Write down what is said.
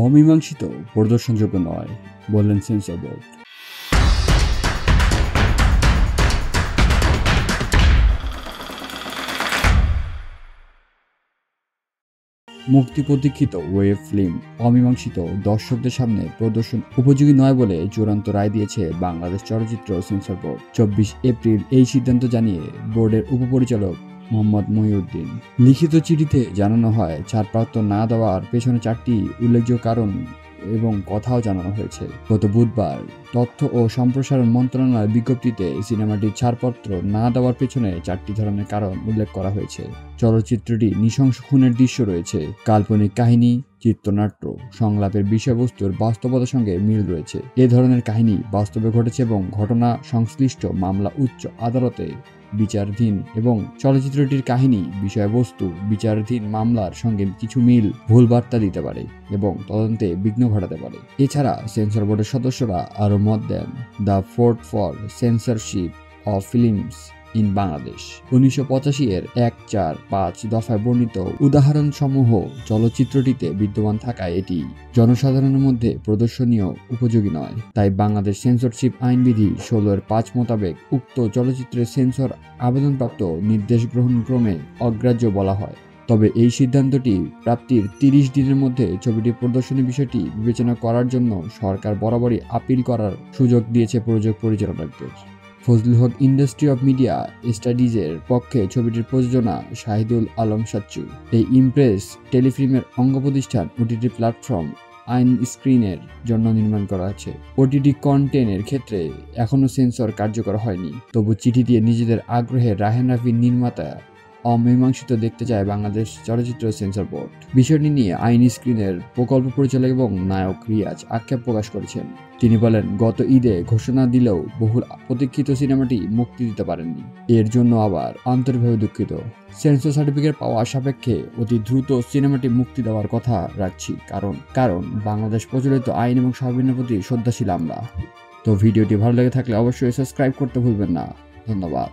অমীমাংসিত, প্রদর্শনযোগ্য নয় বললেন সেন্সর বোর্ড। মুক্তি প্রতীক্ষিত ওয়েব ফিল্ম অমীমাংসিত দর্শকদের সামনে প্রদর্শন উপযোগী নয় বলে চূড়ান্ত রায় দিয়েছে বাংলাদেশ চলচ্চিত্র সেন্সর বোর্ড। 24 এপ্রিল এই সিদ্ধান্ত জানিয়ে বোর্ডের উপপরিচালক মোহাম্মদ মহিউদ্দিন লিখিত চিঠিতে জানানো হয়, ছাড়পত্র না দেওয়ার পেছনে 4টি উল্লেখযোগ্য কারণ এবং কথাও জানানো হয়েছে। গত বুধবার তথ্য ও সম্প্রসারণ মন্ত্রণালয়ের বিজ্ঞপ্তিতে সিনেমাটির ছাড়পত্র না দেওয়ার পেছনে 4টি ধরনের কারণ উল্লেখ করা হয়েছে। চলচ্চিত্রটি নৃশংস খুনের দৃশ্য রয়েছে, কাল্পনিক কাহিনী, চিত্রনাট্য, সংলাপের বিষয়বস্তুর বাস্তবতার সঙ্গে মিল রয়েছে। এ ধরনের কাহিনী বাস্তবে ঘটেছে এবং ঘটনা সংশ্লিষ্ট মামলা উচ্চ আদালতে বিচারাধীন এবং চলচ্চিত্রটির কাহিনী, বিষয়বস্তু বিচারাধীন মামলার সঙ্গে কিছু মিল ভুল বার্তা দিতে পারে এবং তদন্তে বিঘ্ন ঘটাতে পারে। এছাড়া সেন্সর বোর্ডের সদস্যরা আরও মত দেন, the fort for censorship of films in Bangladesh 1985 এর 1-4-5 দফায় বর্ণিত উদাহরণসমূহ চলচ্চিত্রটিতে বিদ্যমান থাকায় এটি জনসাধারণের মধ্যে প্রদর্শনীয় উপযোগী নয়। তাই বাংলাদেশ সেন্সরশিপ আইনবিধি 16-5 মোতাবেক উক্ত চলচ্চিত্রের সেন্সর আবেদনপ্রাপ্ত নির্দেশ গ্রহণ ক্রমে অগ্রাহ্য বলা হয়। তবে এই সিদ্ধান্তটি প্রাপ্তির 30 দিনের মধ্যে ছবিটি প্রদর্শনের বিষয়টি বিবেচনা করার জন্য সরকার বরাবরই আপিল করার সুযোগ দিয়েছে প্রযোজক পরিচালকদের। ফজলুল হক ইন্ডাস্ট্রি অফ মিডিয়া স্টাডিজের পক্ষে ছবিটির প্রযোজনা শাহিদুল আলম সাচ্চু। এই ইমপ্রেস টেলিফিল্মের অঙ্গ প্রতিষ্ঠান ওটিটি প্ল্যাটফর্ম আইন স্ক্রিনের জন্য নির্মাণ করা আছে। ওটিটি কন্টেন্টের ক্ষেত্রে এখনও সেন্সর কার্যকর হয়নি, তবু চিঠি দিয়ে নিজেদের আগ্রহের রাহেন রাফির নির্মাতা অমীমাংসিত দেখতে চায় বাংলাদেশ চলচ্চিত্র সেন্সর বোর্ড। বিষয়টি নিয়ে আইন স্ক্রিনের প্রকল্প পরিচালক এবং নায়ক রিয়াজ আক্ষেপ প্রকাশ করেছেন। তিনি বলেন, গত ঈদে ঘোষণা দিলেও বহুল প্রতীক্ষিত সিনেমাটি মুক্তি দিতে পারেননি। এর জন্য আবার আন্তরিকভাবে দুঃখিত। সেন্সর সার্টিফিকেট পাওয়া সাপেক্ষে অতি দ্রুত সিনেমাটি মুক্তি দেওয়ার কথা রাখছি, কারণ বাংলাদেশ প্রচলিত আইন এবং সংবিধানের প্রতি শ্রদ্ধাশীল আমরা। তো ভিডিওটি ভালো লেগে থাকলে অবশ্যই সাবস্ক্রাইব করতে ভুলবেন না। ধন্যবাদ।